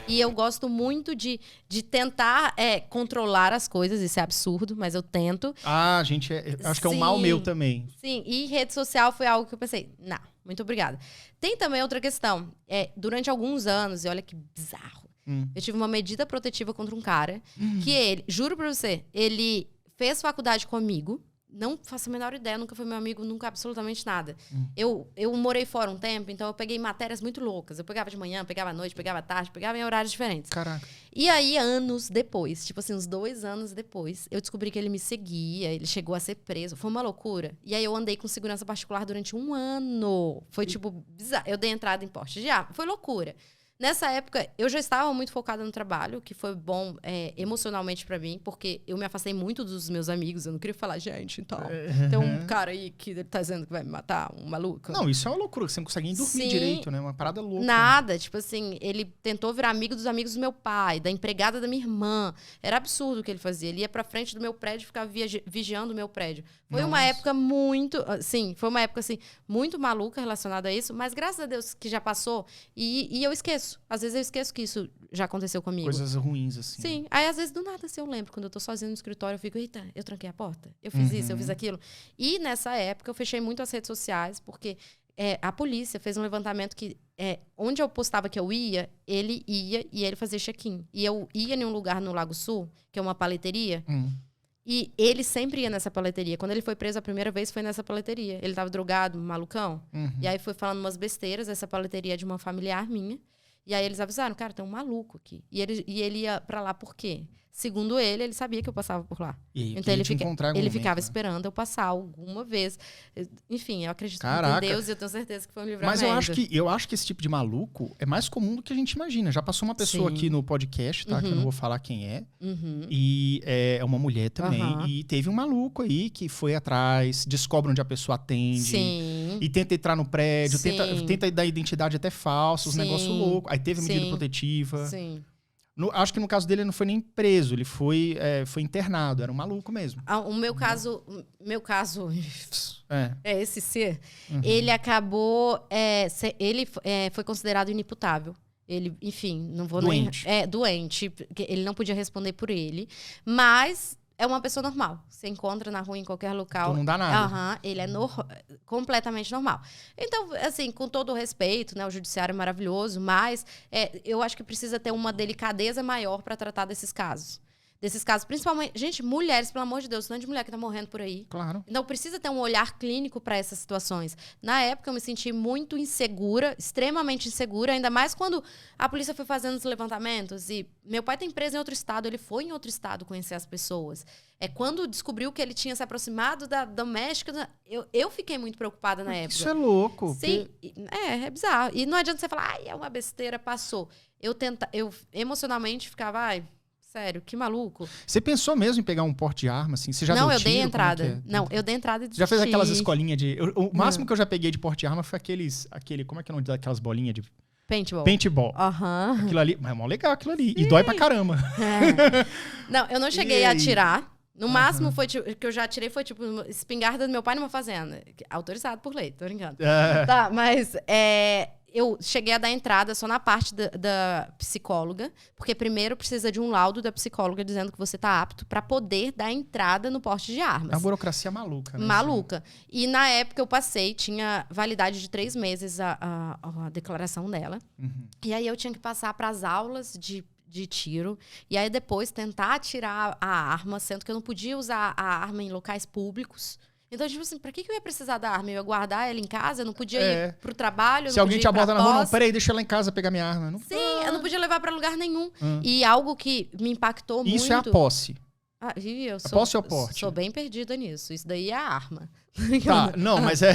E eu gosto muito de tentar controlar as coisas. Isso é absurdo, mas eu tento. Ah, gente, acho que é um mal meu também. Sim, e rede social foi algo que eu pensei, não, muito obrigada. Tem também outra questão. Durante alguns anos, e olha que bizarro, eu tive uma medida protetiva contra um cara que ele, juro pra você, ele fez faculdade comigo. Não faço a menor ideia, nunca foi meu amigo, nunca absolutamente nada. Eu morei fora um tempo, então eu peguei matérias muito loucas. Eu pegava de manhã, pegava à noite, pegava à tarde, pegava em horários diferentes. Caraca. E aí, anos depois, tipo assim, uns 2 anos depois, eu descobri que ele me seguia, ele chegou a ser preso. Foi uma loucura. E aí eu andei com segurança particular durante 1 ano. Foi tipo bizarro. Eu dei entrada em porte de arma. Foi loucura. Nessa época, eu já estava muito focada no trabalho, que foi bom emocionalmente pra mim, porque eu me afastei muito dos meus amigos. Eu não queria falar, gente, então, tem um cara aí que ele tá dizendo que vai me matar, um maluco. Não, isso é uma loucura, você não consegue nem dormir direito, né? Uma parada louca. Nada, tipo assim, ele tentou virar amigo dos amigos do meu pai, da empregada da minha irmã. Era absurdo o que ele fazia. Ele ia pra frente do meu prédio e ficava vigiando o meu prédio. Foi uma época muito, muito maluca relacionada a isso, mas graças a Deus que já passou e eu esqueço. Às vezes eu esqueço que isso já aconteceu comigo. Coisas ruins, assim. Sim. Aí, às vezes, do nada, assim, eu lembro. Quando eu tô sozinha no escritório, eu fico, eita, eu tranquei a porta. Eu fiz isso, eu fiz aquilo. E, nessa época, eu fechei muito as redes sociais, porque a polícia fez um levantamento que, onde eu postava que eu ia, ele ia e ele fazia check-in. E eu ia em um lugar no Lago Sul, que é uma paleteria, e ele sempre ia nessa paleteria. Quando ele foi preso a primeira vez, foi nessa paleteria. Ele tava drogado, malucão. E aí foi falando umas besteiras. Essa paleteria é de uma familiar minha. E aí eles avisaram, cara, tem um maluco aqui. E ele ia pra lá por quê? Segundo ele sabia que eu passava por lá. Então ele ficava esperando eu passar alguma vez. Enfim, eu acredito em Deus e eu tenho certeza que foi um livramento. Mas eu acho que esse tipo de maluco é mais comum do que a gente imagina. Já passou uma pessoa aqui no podcast, tá? Que eu não vou falar quem é. E é uma mulher também. E teve um maluco aí que foi atrás, descobre onde a pessoa atende. Sim. E tenta entrar no prédio, tenta dar identidade até falsa, uns negócios loucos. Aí teve medida protetiva. Sim. Acho que no caso dele ele não foi nem preso, ele foi internado, era um maluco mesmo. O meu caso esse ser, ele acabou, ele foi considerado inimputável. Ele, enfim, não vou doente. Doente, ele não podia responder por ele, mas é uma pessoa normal. Você encontra na rua, em qualquer local. Então não dá nada. Ele é completamente normal. Então, assim, com todo o respeito, né? O judiciário é maravilhoso, mas eu acho que precisa ter uma delicadeza maior para tratar desses casos. Principalmente... Gente, mulheres, pelo amor de Deus, não é de mulher que tá morrendo por aí. Claro. Então, precisa ter um olhar clínico para essas situações. Na época, eu me senti muito insegura, extremamente insegura, ainda mais quando a polícia foi fazendo os levantamentos. E meu pai tem preso em outro estado, ele foi em outro estado conhecer as pessoas. Quando descobriu que ele tinha se aproximado da doméstica, eu fiquei muito preocupada na época. Isso é louco. Sim, é bizarro. E não adianta você falar, é uma besteira, passou. Eu emocionalmente ficava, sério, que maluco. Você pensou mesmo em pegar um porte de arma, assim? Você já Não, deu eu dei tiro? entrada. Não, eu dei entrada e desisti. Já fez aquelas escolinhas de... O máximo que eu já peguei de porte de arma foi como é que é o nome daquelas bolinhas de... Paintball. Paintball. Aquilo ali, mas é mó legal aquilo ali. Sim. E dói pra caramba. Não, eu não cheguei a atirar. No máximo foi que eu já atirei foi tipo espingarda do meu pai numa fazenda. Autorizado por lei, tô brincando. Tá, mas eu cheguei a dar entrada só na parte da psicóloga, porque primeiro precisa de um laudo da psicóloga dizendo que você tá apto para poder dar entrada no porte de armas. É uma burocracia maluca, né? Maluca. E na época eu passei, tinha validade de 3 meses a declaração dela. E aí eu tinha que passar para as aulas de tiro, e aí depois tentar atirar a arma, sendo que eu não podia usar a arma em locais públicos. Então, tipo assim, pra que eu ia precisar da arma? Eu ia guardar ela em casa? Eu não podia ir pro trabalho? Se alguém te aborda na rua, não, peraí, deixa ela em casa pegar minha arma. Não... Sim, eu não podia levar pra lugar nenhum. E algo que me impactou muito... Isso é a posse. A posse ou porte? Sou bem perdida nisso. Isso daí é a arma. Tá, não, mas é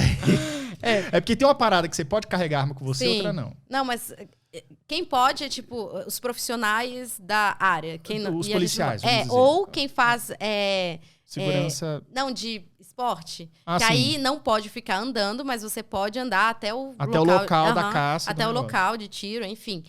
porque tem uma parada que você pode carregar arma com você, outra não. Não, mas... Quem pode é, tipo, os profissionais da área. Os policiais, ou quem faz... Segurança... não, de esporte. Que aí não pode ficar andando, mas você pode andar até o local da caça. Até o local de tiro, enfim.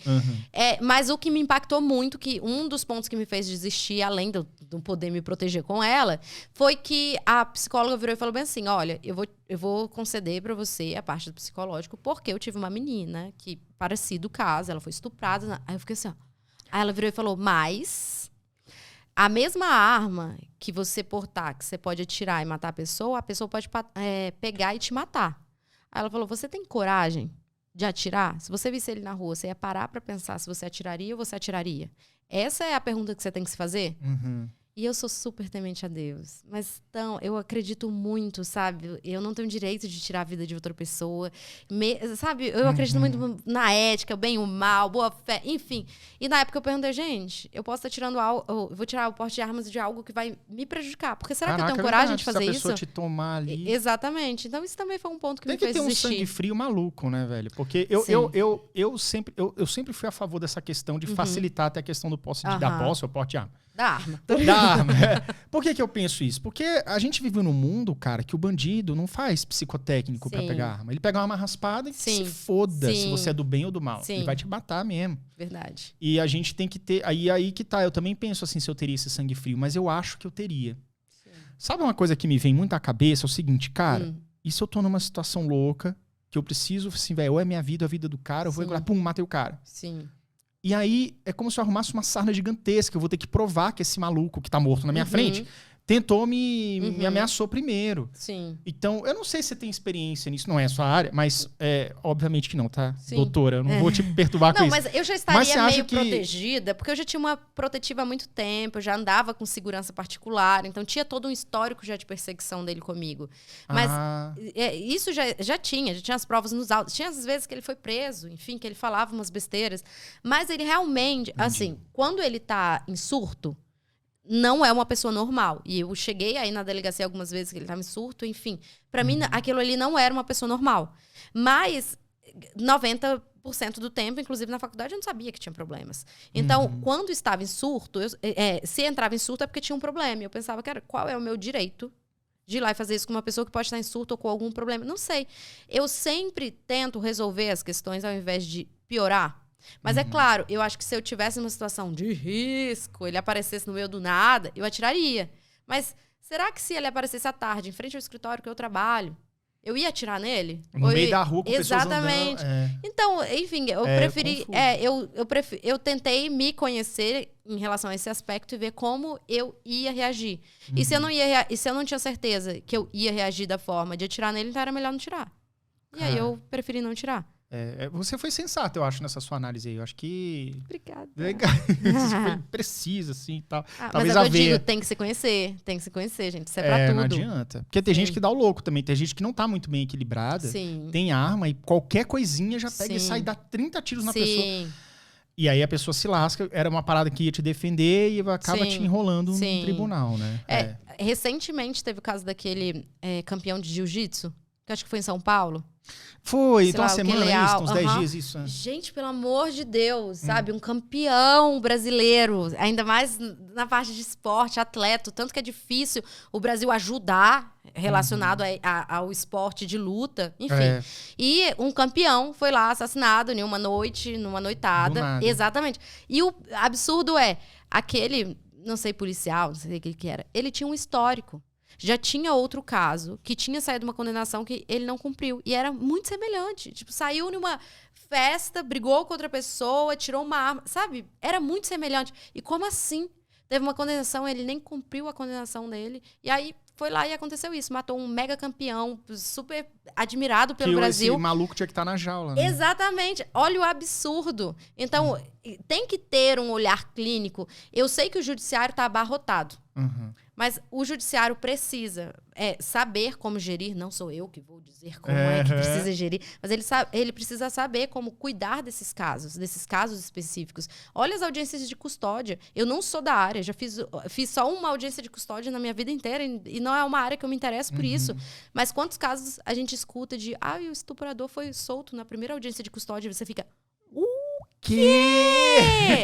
Mas o que me impactou muito, que um dos pontos que me fez desistir, além de não poder me proteger com ela, foi que a psicóloga virou e falou bem assim, olha, eu vou conceder pra você a parte do psicológico, porque eu tive uma menina que, parecido o caso, ela foi estuprada. Aí eu fiquei assim, Aí ela virou e falou, mas a mesma arma que você portar, que você pode atirar e matar a pessoa pode pegar e te matar. Aí ela falou, você tem coragem de atirar? Se você visse ele na rua, você ia parar pra pensar se você atiraria ou você atiraria? Essa é a pergunta que você tem que se fazer? E eu sou super temente a Deus. Mas, então, eu acredito muito, sabe? Eu não tenho direito de tirar a vida de outra pessoa. Sabe? Eu acredito muito na ética, o bem e o mal, boa fé, enfim. E na época eu perguntei, gente, eu posso estar tirando algo, eu vou tirar o porte de armas de algo que vai me prejudicar. Porque será que eu tenho coragem de fazer isso? Se a pessoa te tomar ali... Exatamente. Então, isso também foi um ponto que me fez desistir. Tem que ter um sangue frio maluco, né, velho? Porque eu sempre fui a favor dessa questão de facilitar até a questão do da posse ou porte de arma. Da arma. Por que eu penso isso? Porque a gente vive num mundo, cara, que o bandido não faz psicotécnico pra pegar arma. Ele pega uma arma raspada e se foda se você é do bem ou do mal. Ele vai te matar mesmo. Verdade. E a gente tem que ter... Aí que tá. Eu também penso assim, se eu teria esse sangue frio. Mas eu acho que eu teria. Sim. Sabe uma coisa que me vem muito à cabeça? É o seguinte, cara. E se eu tô numa situação louca, que eu preciso, assim, velho, ou é minha vida, ou a vida do cara, eu vou lá, pum, matei o cara. Sim. E aí, é como se eu arrumasse uma sarna gigantesca. Eu vou ter que provar que esse maluco que tá morto na minha frente tentou me ameaçou primeiro. Sim. Então, eu não sei se você tem experiência nisso. Não é a sua área, mas obviamente que não, tá? Sim. Doutora, eu não vou te perturbar com isso. Não, mas eu já estaria meio protegida, porque eu já tinha uma protetiva há muito tempo, eu já andava com segurança particular, então tinha todo um histórico já de perseguição dele comigo. Mas isso já tinha as provas nos autos. Tinha as vezes que ele foi preso, enfim, que ele falava umas besteiras. Mas ele realmente, assim, quando ele tá em surto, não é uma pessoa normal. E eu cheguei aí na delegacia algumas vezes que ele estava em surto, enfim. Pra mim, aquilo ali não era uma pessoa normal. Mas 90% do tempo, inclusive na faculdade, eu não sabia que tinha problemas. Então, quando estava em surto, se entrava em surto é porque tinha um problema. Eu pensava, cara, qual é o meu direito de ir lá e fazer isso com uma pessoa que pode estar em surto ou com algum problema? Não sei. Eu sempre tento resolver as questões ao invés de piorar. Mas é claro, eu acho que se eu tivesse uma situação de risco, ele aparecesse no meio do nada, eu atiraria. Mas será que se ele aparecesse à tarde, em frente ao escritório que eu trabalho, eu ia atirar nele? No meio da rua com exatamente. Pessoas andando, Então, enfim, eu preferi... eu tentei me conhecer em relação a esse aspecto e ver como eu ia reagir. E se eu não tinha certeza que eu ia reagir da forma de atirar nele, então era melhor não tirar. E aí eu preferi não tirar. Você foi sensato, eu acho, nessa sua análise aí. Eu acho que... Obrigada. Legal. Você foi precisa, assim, e tal. Talvez mas é o que eu digo, tem que se conhecer, gente. Isso é pra tudo. Não adianta. Porque tem gente que dá o louco também. Tem gente que não tá muito bem equilibrada. Sim. Tem arma e qualquer coisinha já pega e sai e dá 30 tiros na pessoa. E aí a pessoa se lasca. Era uma parada que ia te defender e acaba te enrolando no tribunal, né? Recentemente teve o caso daquele campeão de jiu-jitsu, que acho que foi em São Paulo. Foi, então uma semana, isso, uns 10 dias, isso. Gente, pelo amor de Deus, sabe? Um campeão brasileiro, ainda mais na parte de esporte, atleta, tanto que é difícil o Brasil ajudar relacionado ao esporte de luta, enfim. E um campeão foi lá assassinado em uma noite, numa noitada. Exatamente. E o absurdo é, aquele, não sei, policial, não sei o que era, ele tinha um histórico. Já tinha outro caso que tinha saído uma condenação que ele não cumpriu. E era muito semelhante. Tipo, saiu numa festa, brigou com outra pessoa, tirou uma arma. Sabe? Era muito semelhante. E como assim? Teve uma condenação, ele nem cumpriu a condenação dele. E aí foi lá e aconteceu isso. Matou um mega campeão, super admirado pelo Brasil. Esse maluco tinha que estar na jaula, né? Exatamente. Olha o absurdo. Então, tem que ter um olhar clínico. Eu sei que o judiciário está abarrotado. Mas o judiciário precisa saber como gerir. Não sou eu que vou dizer como é que precisa gerir. Mas ele precisa saber como cuidar desses casos específicos. Olha as audiências de custódia. Eu não sou da área. Já fiz só uma audiência de custódia na minha vida inteira. E não é uma área que eu me interesso por isso. Mas quantos casos a gente escuta de... o estuprador foi solto na primeira audiência de custódia. Você fica... quê?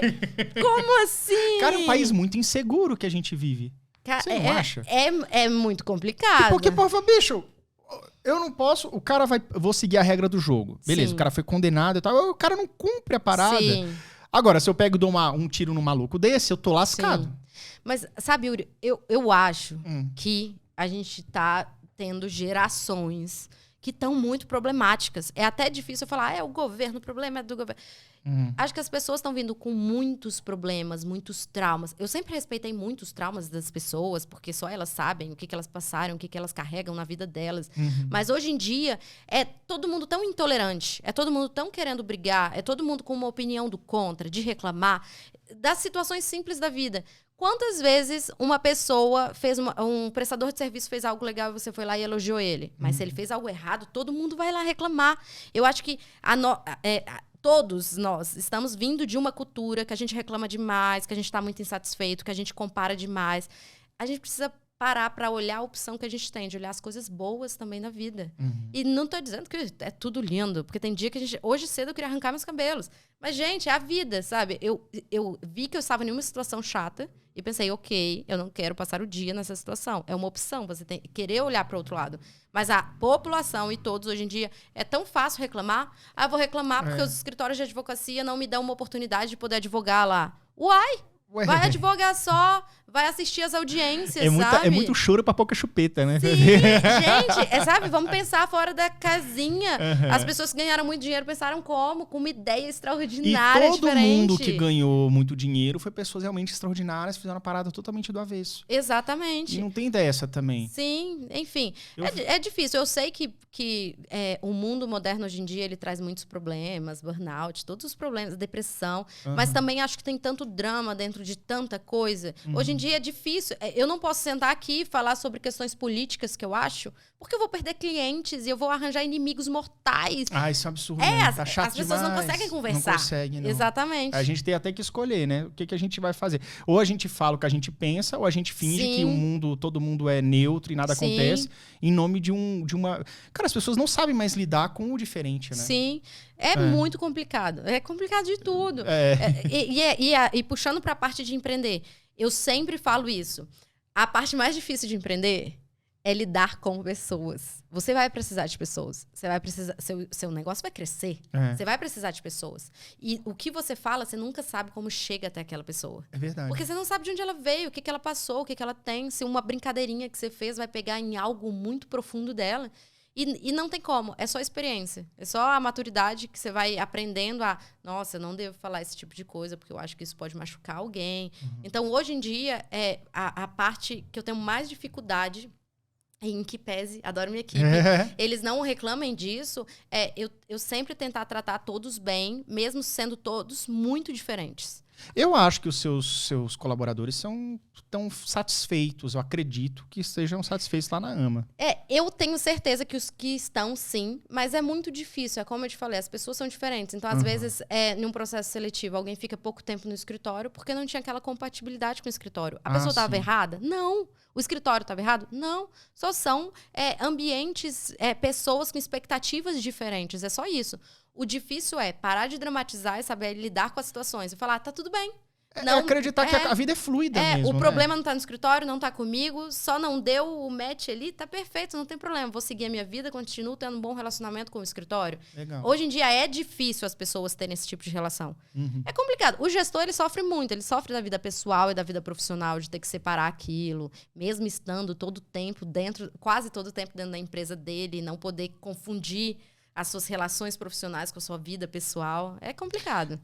Como assim? Cara, é um país muito inseguro que a gente vive. Você não acha? É muito complicado. Porque, bicho, eu não posso... O cara vai... Eu vou seguir a regra do jogo. Beleza, sim. O cara foi condenado e tal. O cara não cumpre a parada. Sim. Agora, se eu pego e dou um tiro no maluco desse, eu tô lascado. Sim. Mas, sabe, Yuri, eu acho que a gente tá tendo gerações que estão muito problemáticas. É até difícil eu falar, o governo, o problema é do governo. Acho que as pessoas estão vindo com muitos problemas, muitos traumas. Eu sempre respeitei muitos traumas das pessoas, porque só elas sabem o que elas passaram, o que elas carregam na vida delas. Mas hoje em dia, é todo mundo tão intolerante, é todo mundo tão querendo brigar, é todo mundo com uma opinião do contra, de reclamar, das situações simples da vida. Quantas vezes uma pessoa fez um prestador de serviço fez algo legal e você foi lá e elogiou ele? Mas se ele fez algo errado, todo mundo vai lá reclamar. Eu acho que todos nós estamos vindo de uma cultura que a gente reclama demais, que a gente está muito insatisfeito, que a gente compara demais. A gente precisa parar para olhar a opção que a gente tem, de olhar as coisas boas também na vida. E não tô dizendo que é tudo lindo, porque tem dia que a gente... Hoje cedo eu queria arrancar meus cabelos. Mas, gente, é a vida, sabe? Eu vi que eu estava em uma situação chata e pensei, ok, eu não quero passar o dia nessa situação. É uma opção, você tem que querer olhar para o outro lado. Mas a população e todos, hoje em dia, é tão fácil reclamar. Eu vou reclamar porque os escritórios de advocacia não me dão uma oportunidade de poder advogar lá. Uai! Vai advogar só, vai assistir as audiências, sabe? É muito choro pra pouca chupeta, né? Sim, gente, sabe? Vamos pensar fora da casinha. As pessoas que ganharam muito dinheiro pensaram como? Com uma ideia extraordinária, e todo diferente. mundo que ganhou muito dinheiro foi pessoas realmente extraordinárias, fizeram uma parada totalmente do avesso. Exatamente. E não tem dessa também. Sim, enfim. É difícil. Eu sei que o mundo moderno hoje em dia ele traz muitos problemas, burnout, todos os problemas, depressão. Mas também acho que tem tanto drama dentro de tanta coisa. Hoje em dia é difícil. Eu não posso sentar aqui e falar sobre questões políticas que eu acho, porque eu vou perder clientes e eu vou arranjar inimigos mortais. Isso é um absurdo. Né? Tá chato as pessoas demais. não conseguem conversar. Não conseguem, não. Exatamente. A gente tem até que escolher, né? O que a gente vai fazer. Ou a gente fala o que a gente pensa, ou a gente finge que todo mundo é neutro e nada acontece, em nome de uma... Cara, as pessoas não sabem mais lidar com o diferente, né? Sim. É muito complicado. É complicado de tudo. E puxando para a parte de empreender, eu sempre falo isso. A parte mais difícil de empreender é lidar com pessoas. Você vai precisar de pessoas. Você vai precisar, seu negócio vai crescer. Você vai precisar de pessoas. E o que você fala, você nunca sabe como chega até aquela pessoa. É verdade. Porque você não sabe de onde ela veio, o que ela passou, o que ela tem. Se uma brincadeirinha que você fez vai pegar em algo muito profundo dela. E não tem como, é só experiência. É só a maturidade que você vai aprendendo a... Nossa, eu não devo falar esse tipo de coisa, porque eu acho que isso pode machucar alguém. Então, hoje em dia, a parte que eu tenho mais dificuldade, em que pese, adoro minha equipe, eles não reclamem disso, eu sempre tentar tratar todos bem, mesmo sendo todos muito diferentes. Eu acho que os seus colaboradores estão satisfeitos, eu acredito que estejam satisfeitos lá na AMA. Eu tenho certeza que os que estão, sim, mas é muito difícil. É como eu te falei, as pessoas são diferentes. Então, às vezes, num processo seletivo, alguém fica pouco tempo no escritório porque não tinha aquela compatibilidade com o escritório. A pessoa estava errada? Não. O escritório estava errado? Não. Só são ambientes, pessoas com expectativas diferentes. É só isso. O difícil é parar de dramatizar e saber lidar com as situações. E falar, tá tudo bem. Não, acreditar que a vida é fluida mesmo, o problema não tá no escritório, não tá comigo, só não deu o match ali, tá perfeito, não tem problema. Vou seguir a minha vida, continuo tendo um bom relacionamento com o escritório. Legal. Hoje em dia é difícil as pessoas terem esse tipo de relação. É complicado. O gestor, ele sofre muito. Ele sofre da vida pessoal e da vida profissional, de ter que separar aquilo, mesmo estando todo o tempo quase todo o tempo dentro da empresa dele, não poder confundir as suas relações profissionais com a sua vida pessoal. É complicado.